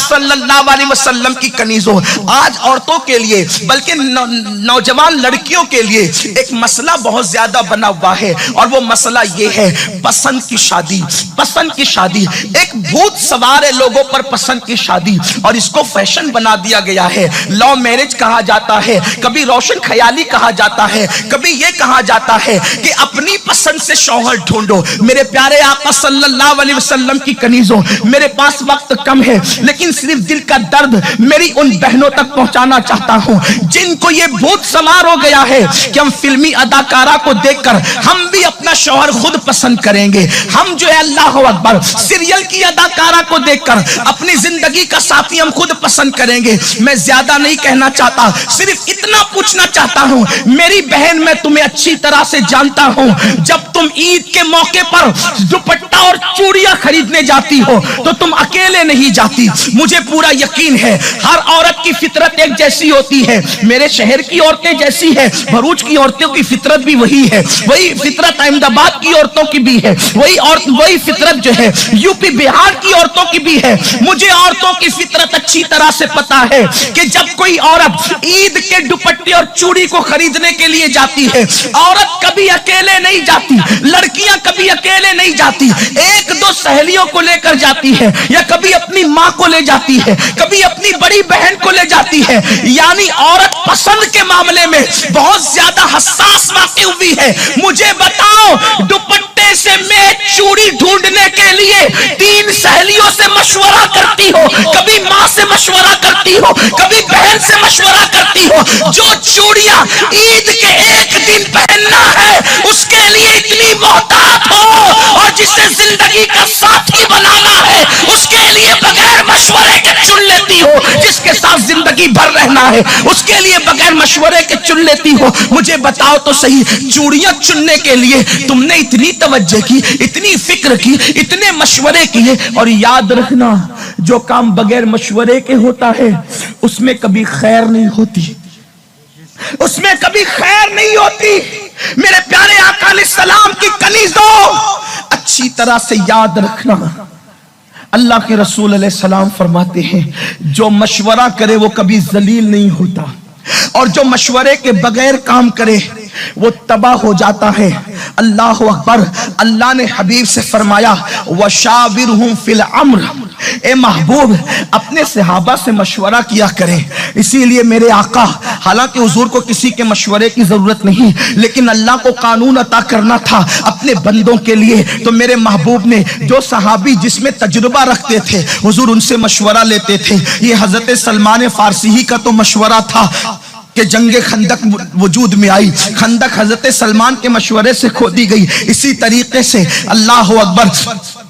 صلی اللہ علیہ وسلم کی کنیزوں، آج عورتوں کے لیے بلکہ نوجوان لڑکیوں کے لیے ایک مسئلہ بہت زیادہ بنا ہوا ہے، اور وہ مسئلہ یہ ہے پسند کی شادی۔ پسند کی شادی ایک بھوت سوار ہے لوگوں پر، پسند کی شادی، اور اس کو فیشن بنا دیا گیا ہے۔ لو میرج کہا جاتا ہے، کبھی روشن خیالی کہا جاتا ہے، کبھی یہ کہا جاتا ہے کہ اپنی پسند سے شوہر ڈھونڈو۔ میرے پیارے آقا صلی اللہ علیہ وسلم کی کنیزوں، میرے پاس وقت کم ہے لیکن صرف دل کا درد میری ان بہنوں تک پہنچانا چاہتا ہوں جن کو یہ بھوت سوار ہو گیا ہے کہ ہم فلمی اداکارہ کو دیکھ کر ہم بھی اپنا شوہر خود پسند کریں گے، ہم جو ہے اللہ اکبر سیریل کی اداکارہ کو دیکھ کر اپنی زندگی کا ساتھی ہم خود پسند کریں گے۔ میں زیادہ نہیں کہنا چاہتا، صرف اتنا پوچھنا چاہتا ہوں میری بہن، میں تمہیں اچھی طرح سے جانتا ہوں، جب تم عید کے موقع پر دوپٹہ اور چوڑیاں خریدنے جاتی ہو تو تم اکیلے نہیں جاتی۔ مجھے پورا یقین ہے ہر عورت کی فطرت ایک جیسی ہوتی ہے، میرے شہر کی عورتیں جیسی ہے، بھروچ کی عورتوں کی فطرت بھی وہی ہے، وہی فطرت احمد آباد کی عورتوں کی بھی ہے، وہی فطرت جو ہے یو پی بہار کی عورتوں کی بھی ہے۔ مجھے عورتوں کی فطرت اچھی طرح سے پتا ہے کہ جب کوئی عورت عید کے دوپٹے اور چوڑی کو خریدنے کے لیے جاتی ہے، عورت کبھی اکیلے نہیں جاتی، لڑکیاں کبھی اکیلے نہیں جاتی، ایک دو سہیلیوں کو لے کر جاتی ہے، یا کبھی اپنی ماں کو لے جاتی ہے، کبھی اپنی بڑی بہن کو لے جاتی ہے۔ یعنی عورت پسند کے معاملے میں بہت زیادہ حساس واقع ہوئی ہے۔ مجھے بتاؤ دوپٹے سے میں چوڑی ڈھونڈنے کے لیے 3 سہیلیوں سے مشورہ کرتی ہو، کبھی ماں سے مشورہ کرتی ہو، کبھی بہن سے مشورہ کرتی ہو۔ جو چوڑیاں عید کے ایک دن پہننا ہے اس کے لیے اتنی محتاط ہو، اور جسے زندگی کا ساتھی بنانا ہے اس کے لیے بغیر مشورے کے چن لیتی ہو، جس کے ساتھ زندگی بھر رہنا ہے اس کے لیے بغیر مشورے کے چن لیتی ہو۔ مجھے بتاؤ تو صحیح، چوڑیاں چننے کے لیے تم نے اتنی توجہ کی، اتنی فکر کی، اتنے مشورے کیے، اور یاد رکھنا جو کام بغیر مشورے کے ہوتا ہے اس میں کبھی خیر نہیں ہوتی، اس میں کبھی خیر نہیں ہوتی۔ میرے پیارے آقا علیہ السلام کی کنیزوں، اچھی طرح سے یاد رکھنا، اللہ کے رسول علیہ السلام فرماتے ہیں جو مشورہ کرے وہ کبھی ذلیل نہیں ہوتا، اور جو مشورے کے بغیر کام کرے وہ تباہ ہو جاتا ہے۔ اللہ اکبر۔ اللہ نے حبیب سے فرمایا وَشَاوِرْهُمْ فِي الْأَمْرِ، اے محبوب اپنے صحابہ سے مشورہ کیا کریں۔ اسی لیے میرے آقا، حالانکہ حضور کو کسی کے مشورے کی ضرورت نہیں، لیکن اللہ کو قانون عطا کرنا تھا اپنے بندوں کے لیے، تو میرے محبوب نے جو صحابی جس میں تجربہ رکھتے تھے حضور ان سے مشورہ لیتے تھے۔ یہ حضرت سلمان فارسی ہی کا تو مشورہ تھا کہ جنگ خندق وجود میں آئی، خندق حضرت سلمان کے مشورے سے کھودی گئی۔ اسی طریقے سے اللہ اکبر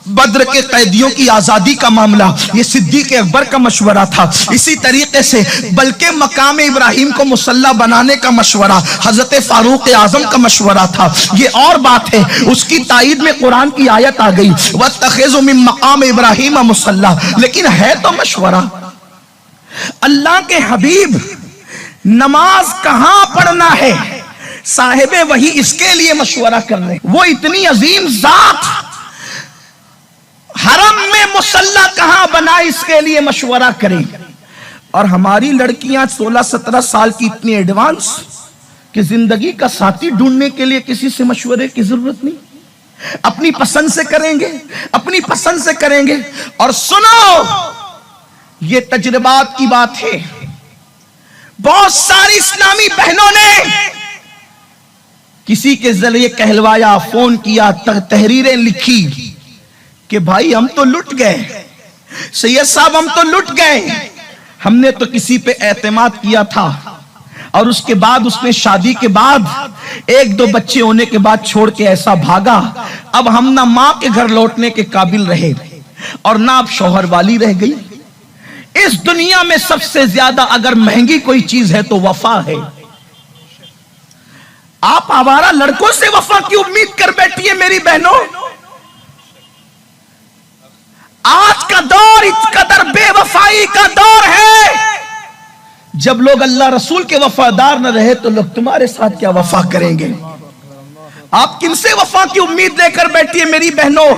بدر کے قیدیوں کی آزادی کا معاملہ یہ صدیق اکبر کا مشورہ تھا۔ اسی طریقے سے بلکہ مقام ابراہیم کو مسلح بنانے کا مشورہ حضرت فاروق اعظم کا مشورہ تھا۔ یہ اور بات ہے، اس کی تائید میں قرآن کی آیت آ گئی وَاتَّخِذُوا مِن مَّقَامِ إِبْرَاهِيمَ مُصَلًّى، لیکن ہے تو مشورہ۔ اللہ کے حبیب نماز کہاں پڑھنا ہے صاحب وہی اس کے لیے مشورہ کر رہے ہیں۔ وہ اتنی عظیم ذات حرم میں مصلی کہاں بنا اس کے لیے مشورہ کریں، اور ہماری لڑکیاں 16-17 سال کی اتنی ایڈوانس کہ زندگی کا ساتھی ڈھونڈنے کے لیے کسی سے مشورے کی ضرورت نہیں، اپنی پسند سے کریں گے، اپنی پسند سے کریں گے۔ اور سنو، یہ تجربات کی بات ہے، بہت ساری اسلامی بہنوں نے کسی کے ذریعے کہلوایا، فون کیا، تحریریں لکھی کہ بھائی ہم تو لٹ گئے، سید صاحب ہم تو لٹ گئے، ہم نے تو کسی پہ اعتماد کیا تھا، اور اس کے بعد اس نے شادی کے بعد 1-2 بچے ہونے کے بعد چھوڑ کے ایسا بھاگا، اب ہم نہ ماں کے گھر لوٹنے کے قابل رہے اور نہ اب شوہر والی رہ گئی۔ اس دنیا میں سب سے زیادہ اگر مہنگی کوئی چیز ہے تو وفا ہے۔ آپ آوارہ لڑکوں سے وفا کی امید کر بیٹھی ہے میری بہنوں۔ آج کا دور اس قدر بے وفائی کا دور ہے، جب لوگ اللہ رسول کے وفادار نہ رہے تو لوگ تمہارے ساتھ کیا وفا کریں گے؟ آپ کن سے وفا کی امید لے کر بیٹھی ہے میری بہنوں؟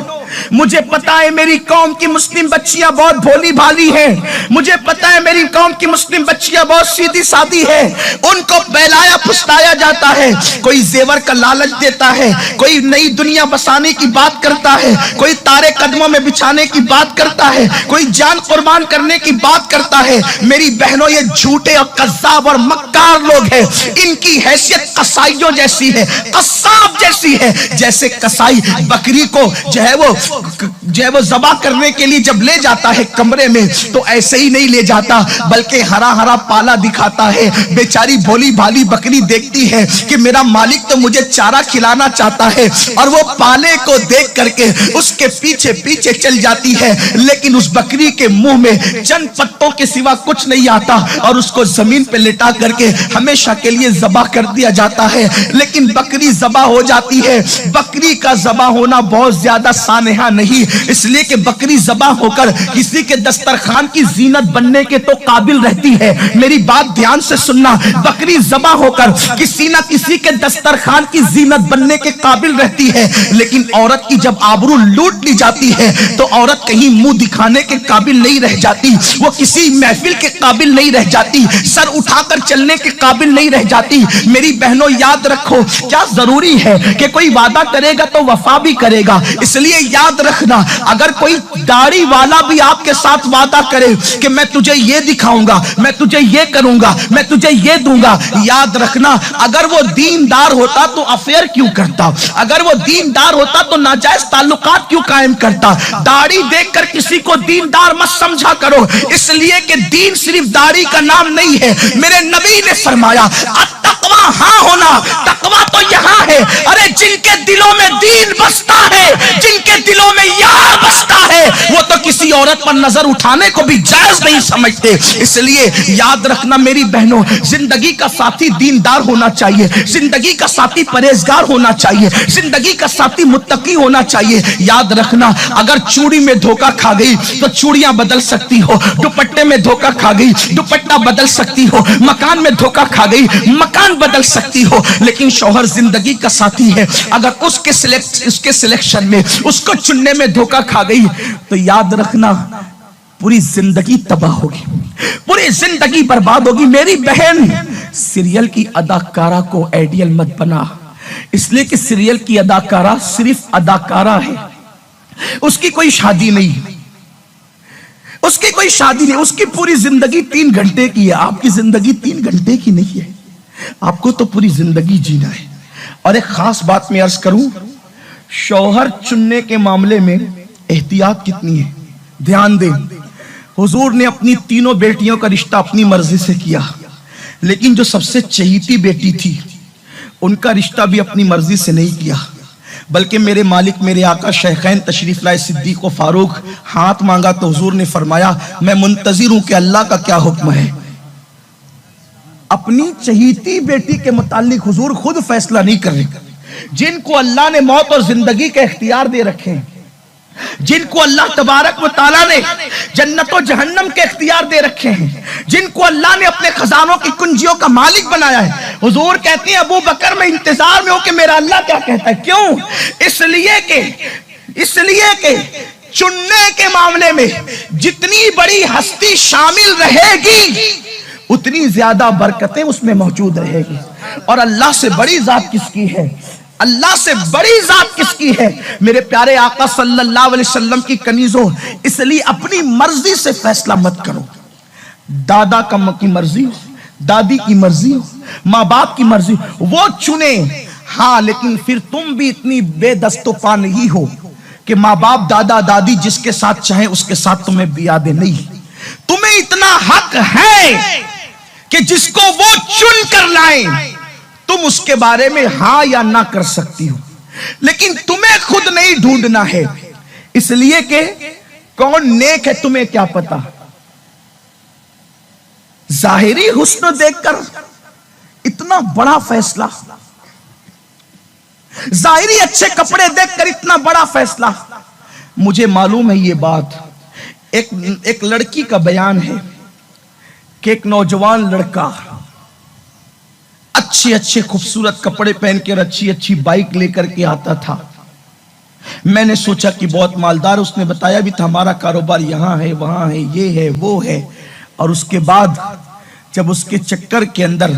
مجھے پتا ہے میری قوم کی مسلم بچیاں بہت بھولی بھالی ہیں، مجھے پتا ہے میری قوم کی مسلم بچیاں بہت سیدھی سادی ہیں، ان کو بہلایا پھسلایا جاتا ہے، کوئی زیور کا لالچ دیتا ہے، کوئی نئی دنیا بسانے کی بات کرتا ہے، کوئی تارے قدموں میں بچھانے کی بات کرتا ہے، کوئی جان قربان کرنے کی بات کرتا ہے۔ میری بہنوں، یہ جھوٹے اور قذاب اور مکار لوگ ہیں، ان کی حیثیت قصائیوں جیسی ہے، قصاب جیسی ہے۔ جیسے قصائی بکری کو جو ہے وہ ذبح کرنے کے لیے جب لے جاتا ہے کمرے میں، تو ایسے ہی نہیں لے جاتا، بلکہ ہرا ہرا پالا دکھاتا ہے۔ بیچاری بھولی بھالی بکری دیکھتی ہے کہ میرا مالک تو مجھے چارہ کھلانا چاہتا ہے، اور وہ پالے کو دیکھ کر کے اس کے پیچھے پیچھے چل جاتی ہے، لیکن اس بکری کے منہ میں چند پتوں کے سوا کچھ نہیں آتا، اور اس کو زمین پہ لٹا کر کے ہمیشہ کے لیے ذبح کر دیا جاتا ہے۔ لیکن بکری ذبح ہو جاتی ہے۔ بکری کا ذبح ہونا بہت زیادہ سانحہ نہیں، اس لیے کہ بکری ذبح ہو کر کسی کے دسترخوان کی زینت بننے کے تو قابل رہتی ہے۔ میری بات دھیان سے سننا، بکری ذبح ہو کر کسی نہ کسی کے دسترخوان کی زینت بننے کے قابل رہتی ہے، لیکن عورت کی جب آبرو لوٹ لی جاتی ہے تو عورت کہیں منہ دکھانے کے قابل نہیں رہ جاتی، وہ کسی محفل کے قابل نہیں رہ جاتی، سر اٹھا کر چلنے کے قابل نہیں رہ جاتی۔ میری بہنوں، یاد رکھو، کیا ضروری ہے کہ کوئی وعدہ کرے گا تو وفا بھی کرے گا، اس لیے یاد رکھنا، اگر کوئی داڑھی والا بھی آپ کے ساتھ وعدہ کرے کہ میں تجھے یہ دکھاؤں گا، میں تجھے یہ کروں گا، میں تجھے یہ دوں گا، یاد رکھنا، اگر وہ دیندار ہوتا تو افیئر کیوں کرتا؟ اگر وہ دیندار ہوتا تو ناجائز تعلقات کیوں قائم کرتا؟ داڑھی دیکھ کر کسی کو دیندار مت سمجھا کرو، اس لیے کہ دین صرف داڑھی کا نام نہیں ہے۔ میرے نبی نے فرمایا التقوی ہاں ہونا، تقوی تو یہاں ہے۔ ارے جن کے دلوں میں دین بستا ہے، جن کے دلوں میں یار بستا ہے، وہ تو کسی عورت پر نظر اٹھانے کو بھی جائز نہیں سمجھتے۔ اس لیے یاد رکھنا میری بہنوں، زندگی کا ساتھی دیندار ہونا چاہیے، زندگی کا ساتھی پرہیزگار ہونا چاہیے، زندگی کا ساتھی متقی ہونا چاہیے۔ یاد رکھنا، اگر چوڑی میں دھوکہ کھا گئی تو چوڑیاں بدل سکتی ہو، دوپٹے میں دھوکہ کھا گئی دوپٹہ بدل سکتی ہو، مکان میں دھوکہ کھا گئی مکان بدل سکتی ہو، لیکن شوہر زندگی کا ساتھی ہے۔ اگر اس کے سلیکشن میں، اس کو چننے میں دھوکہ کھا گئی تو یاد رکھنا پوری زندگی تباہ ہوگی، پوری زندگی برباد ہوگی۔ میری بہن، سیریل کی اداکارہ کو آئیڈیل مت بنا، اس لیے کہ سیریل کی اداکارہ صرف اداکارہ ہے، اس کی کوئی شادی نہیں، اس کی کوئی شادی نہیں، اس کی پوری زندگی 3 گھنٹے کی ہے۔ آپ کی زندگی 3 گھنٹے کی نہیں ہے، آپ کو تو پوری زندگی جینا ہے۔ اور ایک خاص بات میں عرض کروں، شوہر چننے کے معاملے میں احتیاط کتنی ہے، دھیان دیں۔ حضور نے اپنی 3 بیٹیوں کا رشتہ اپنی مرضی سے کیا، لیکن جو سب سے چہیتی بیٹی تھی ان کا رشتہ بھی اپنی مرضی سے نہیں کیا، بلکہ میرے مالک میرے آقا شیخین تشریف لائے صدیق و فاروق ہاتھ مانگا تو حضور نے فرمایا میں منتظر ہوں کہ اللہ کا کیا حکم ہے۔ اپنی چہیتی بیٹی کے متعلق حضور خود فیصلہ نہیں کر رہے، جن کو اللہ نے موت اور زندگی کے اختیار دے رکھے ہیں، جن کو اللہ تبارک و تعالیٰ نے جنت و جہنم کے اختیار دے رکھے ہیں، جن کو اللہ نے اپنے خزانوں کی کنجیوں کا مالک بنایا ہے، حضور کہتے ہیں ابو بکر میں انتظار میں ہوں کہ میرا اللہ کیا کہتا ہے۔ کیوں؟ اس لیے کہ چننے کے معاملے میں جتنی بڑی ہستی شامل رہے گی اتنی زیادہ برکتیں اس میں موجود رہے گی۔ اور اللہ سے بڑی ذات کس کی ہے؟ اللہ سے بڑی ذات کس کی ہے؟ میرے پیارے آقا صلی اللہ علیہ وسلم کی کنیزوں، اس لیے اپنی مرضی سے فیصلہ مت کرو۔ دادا کی مرضی ہو، دادی کی مرضی ہو، ماں باپ کی مرضی ہو، وہ چنے، ہاں، لیکن پھر تم بھی اتنی بے دست و پا نہیں ہو کہ ماں باپ دادا دادی جس کے ساتھ چاہیں اس کے ساتھ تمہیں بیادے نہیں۔ تمہیں اتنا حق ہے کہ جس کو وہ چن کر لائیں تم اس کے بارے میں ہاں یا نہ کر سکتی ہو، لیکن تمہیں خود نہیں ڈھونڈنا ہے، اس لیے کہ کون نیک ہے تمہیں کیا پتا۔ ظاہری حسن دیکھ کر اتنا بڑا فیصلہ، ظاہری اچھے کپڑے دیکھ کر اتنا بڑا فیصلہ۔ مجھے معلوم ہے یہ بات، ایک لڑکی کا بیان ہے کہ ایک نوجوان لڑکا اچھے خوبصورت کپڑے پہن کر اچھی بائک لے کر کے آتا تھا، میں نے سوچا کہ بہت مالدار، اس نے بتایا بھی تھا ہمارا کاروبار یہاں ہے وہاں ہے یہ ہے وہ ہے، اور اس کے بعد جب اس کے چکر کے اندر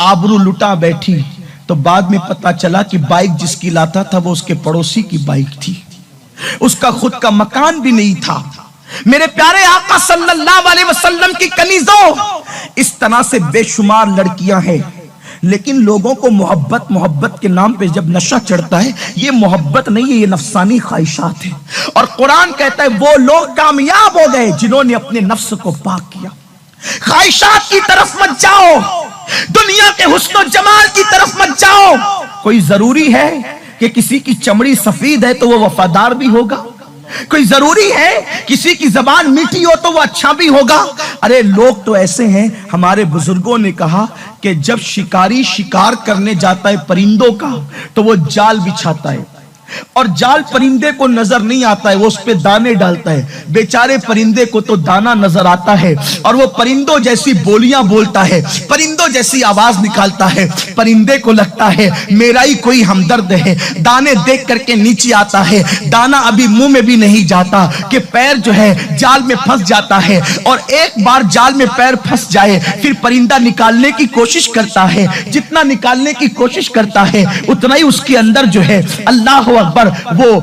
آبرو لٹا بیٹھی تو بعد میں پتا چلا کہ بائک جس کی لاتا تھا وہ اس کے پڑوسی کی بائک تھی، اس کا خود کا مکان بھی نہیں تھا۔ میرے پیارے آقا صلی اللہ علیہ وسلم کی کنیزوں، اس طرح سے بے شمار لڑکیاں ہیں، لیکن لوگوں کو محبت کے نام پہ جب نشہ چڑھتا ہے، یہ محبت نہیں ہے، یہ نفسانی خواہشات ہے۔ اور قرآن کہتا ہے وہ لوگ کامیاب ہو گئے جنہوں نے اپنے نفس کو پاک کیا۔ خواہشات کی طرف مت جاؤ، دنیا کے حسن و جمال کی طرف مت جاؤ۔ کوئی ضروری ہے کہ کسی کی چمڑی سفید ہے تو وہ وفادار بھی ہوگا؟ کوئی ضروری ہے کسی کی زبان میٹھی ہو تو وہ اچھا بھی ہوگا؟ ارے لوگ تو ایسے ہیں، ہمارے بزرگوں نے کہا کہ جب شکاری شکار کرنے جاتا ہے پرندوں کا تو وہ جال بچھاتا ہے، اور جال پرندے کو نظر نہیں آتا ہے، وہ اس پہ دانے ڈالتا ہے، بیچارے پرندے کو تو دانا نظر آتا ہے، اور وہ پرندوں جیسی بولیاں بولتا ہے، پرندوں جیسی آواز نکالتا ہے، پرندے کو لگتا ہے میرا ہی کوئی ہمدرد ہے، دانے دیکھ کر کے نیچے آتا ہے، دانا ابھی منہ میں بھی نہیں جاتا کہ پیر جو ہے جال میں پھنس جاتا ہے، اور ایک بار جال میں پیر پھنس جائے پھر پرندہ نکالنے کی کوشش کرتا ہے، جتنا نکالنے کی کوشش کرتا ہے اتنا ہی اس کے اندر جو ہے اللہ اکبر وہ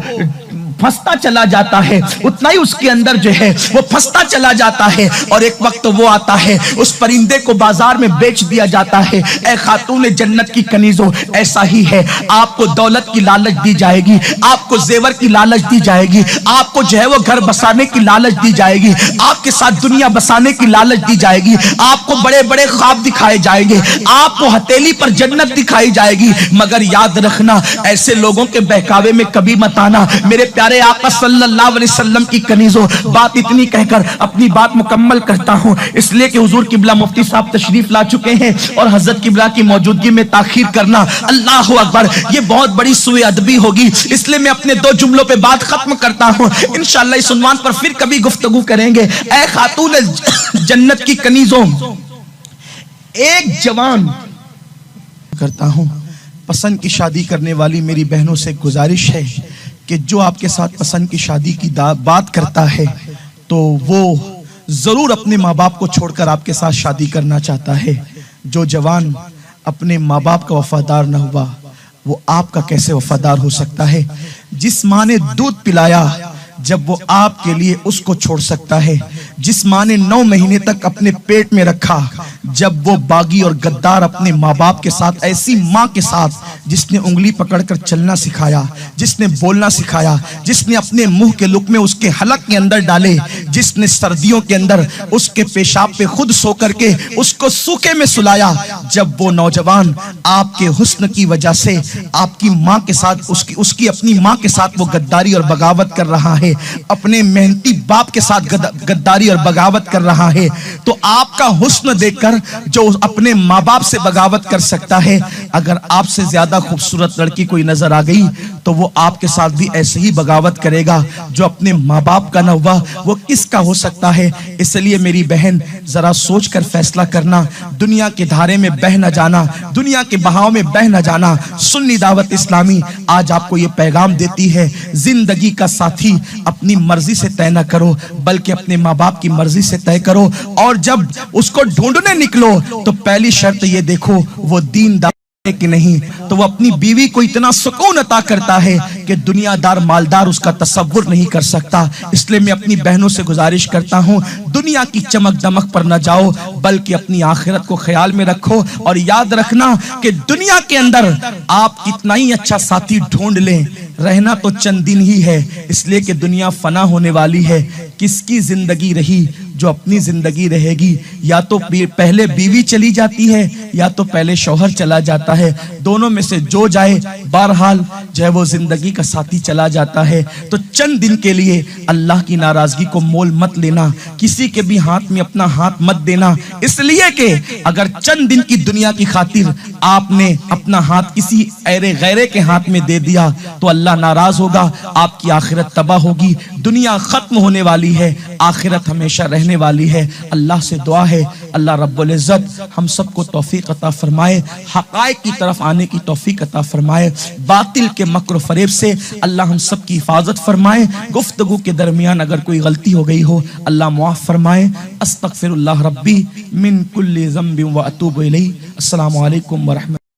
پھنستا چلا جاتا ہے، اتنا ہی اس کے اندر جو ہے وہ پھنستا چلا جاتا ہے، اور ایک وقت وہ آتا ہے اس پرندے کو بازار میں بیچ دیا جاتا ہے۔ اے خاتون جنت کی کنیزوں، ایسا ہی ہے، آپ کو دولت کی لالچ دی جائے گی، آپ کو زیور کی لالچ دی جائے گی، آپ کو جو ہے وہ گھر بسانے کی لالچ دی جائے گی، آپ کے ساتھ دنیا بسانے کی لالچ دی جائے گی، آپ کو بڑے بڑے خواب دکھائے جائیں گے، آپ کو ہتھیلی پر جنت دکھائی جائے گی، مگر یاد رکھنا ایسے لوگوں کے بہکاوے میں کبھی مت آنا۔ میرے پیارے آقا صلی اللہ علیہ وسلم کی کنیزوں، بات اتنی کہہ کر اپنی بات مکمل کرتا ہوں، اس لیے کہ حضور قبلہ مفتی صاحب تشریف لا چکے ہیں اور حضرت قبلہ کی موجودگی میں تاخیر کرنا، اللہ اکبر، یہ بہت بڑی سوء ادبی ہوگی، اس لیے میں اپنے 2 جملوں پہ بات ختم کرتا ہوں، انشاءاللہ اس عنوان پر پھر کبھی گفتگو کریں گے۔ اے خاتون جنت کی کنیزوں، ایک جوان کرتا ہوں، پسند کی شادی کرنے والی میری بہنوں سے گزارش ہے کہ جو آپ کے ساتھ پسند کی شادی کی بات کرتا ہے تو وہ ضرور اپنے ماں باپ کو چھوڑ کر آپ کے ساتھ شادی کرنا چاہتا ہے۔ جو جوان اپنے ماں باپ کا وفادار نہ ہوا وہ آپ کا کیسے وفادار ہو سکتا ہے؟ جس ماں نے دودھ پلایا جب وہ آپ کے لیے اس کو چھوڑ سکتا ہے، جس ماں نے 9 مہینے تک اپنے پیٹ میں رکھا جب وہ باغی اور غدار اپنے ماں باپ کے ساتھ، ایسی ماں کے ساتھ جس نے انگلی پکڑ کر چلنا سکھایا، جس نے بولنا سکھایا، جس نے اپنے منہ کے لقمے اس کے حلق کے اندر ڈالے، جس نے سردیوں کے اندر اس کے پیشاب پہ خود سو کر کے اس کو سوکھے میں سلایا، جب وہ نوجوان آپ کے حسن کی وجہ سے آپ کی ماں کے ساتھ اس کی اپنی ماں کے ساتھ وہ غداری اور بغاوت کر رہا ہے، اپنے محنتی باپ کے ساتھ غداری اور بغاوت کر رہا ہے، تو آپ کا حسن دیکھ کر جو اپنے ماں باپ سے بغاوت کر سکتا ہے، اگر آپ سے زیادہ خوبصورت لڑکی کوئی نظر آ گئی تو وہ آپ کے ساتھ بھی ایسے ہی بغاوت کرے گا۔ جو اپنے ماں باپ کا نہ ہوا وہ کس کا ہو سکتا ہے؟ اس لیے میری بہن ذرا سوچ کر فیصلہ کرنا، دنیا کے دھارے میں بہ نہ جانا، دنیا کے بہاؤ میں بہ نہ جانا۔ سنی دعوت اسلامی آج آپ کو یہ پیغام دیتی ہے، زندگی کا ساتھی اپنی مرضی سے طے نہ کرو بلکہ اپنے ماں باپ کی مرضی سے طے کرو، اور جب اس کو ڈھونڈنے نکلو تو پہلی شرط یہ دیکھو وہ دیندار کہ نہیں، تو وہ اپنی بیوی کو اتنا سکون عطا کرتا ہے کہ دنیا دار مالدار اس کا تصور نہیں کر سکتا۔ اس لیے میں اپنی بہنوں سے گزارش کرتا ہوں، دنیا کی چمک دمک پر نہ جاؤ بلکہ اپنی آخرت کو خیال میں رکھو، اور یاد رکھنا کہ دنیا کے اندر آپ کتنا ہی اچھا ساتھی ڈھونڈ لیں، رہنا تو چند دن ہی ہے، اس لیے کہ دنیا فنا ہونے والی ہے۔ کس کی زندگی رہی؟ جو اپنی زندگی رہے گی، یا تو پہلے بیوی چلی جاتی ہے یا تو پہلے شوہر چلا جاتا ہے، دونوں میں سے جو جائے بہرحال جو ہے وہ زندگی کا ساتھی چلا جاتا ہے۔ تو چند دن کے لیے اللہ کی ناراضگی کو مول مت لینا، کسی کے بھی ہاتھ میں اپنا ہاتھ مت دینا، اس لیے کہ اگر چند دن کی دنیا کی خاطر آپ نے اپنا ہاتھ کسی غیرے کے ہاتھ میں دے دیا تو اللہ ناراض ہوگا، آپ کی آخرت تباہ ہوگی۔ دنیا ختم ہونے والی ہے، آخرت ہمیشہ رہنے والی ہے۔ اللہ سے دعا ہے اللہ رب العزت ہم سب کو توفیق توفیق عطا فرمائے، حقائق کی طرف آنے کی توفیق عطا فرمائے، باطل کے مکر و فریب سے اللہ ہم سب کی حفاظت فرمائے۔ گفتگو کے درمیان اگر کوئی غلطی ہو گئی ہو اللہ معاف فرمائے۔ استغفر اللہ ربی من کل ذنب و اتوب الیہ۔ السلام علیکم ورحمۃ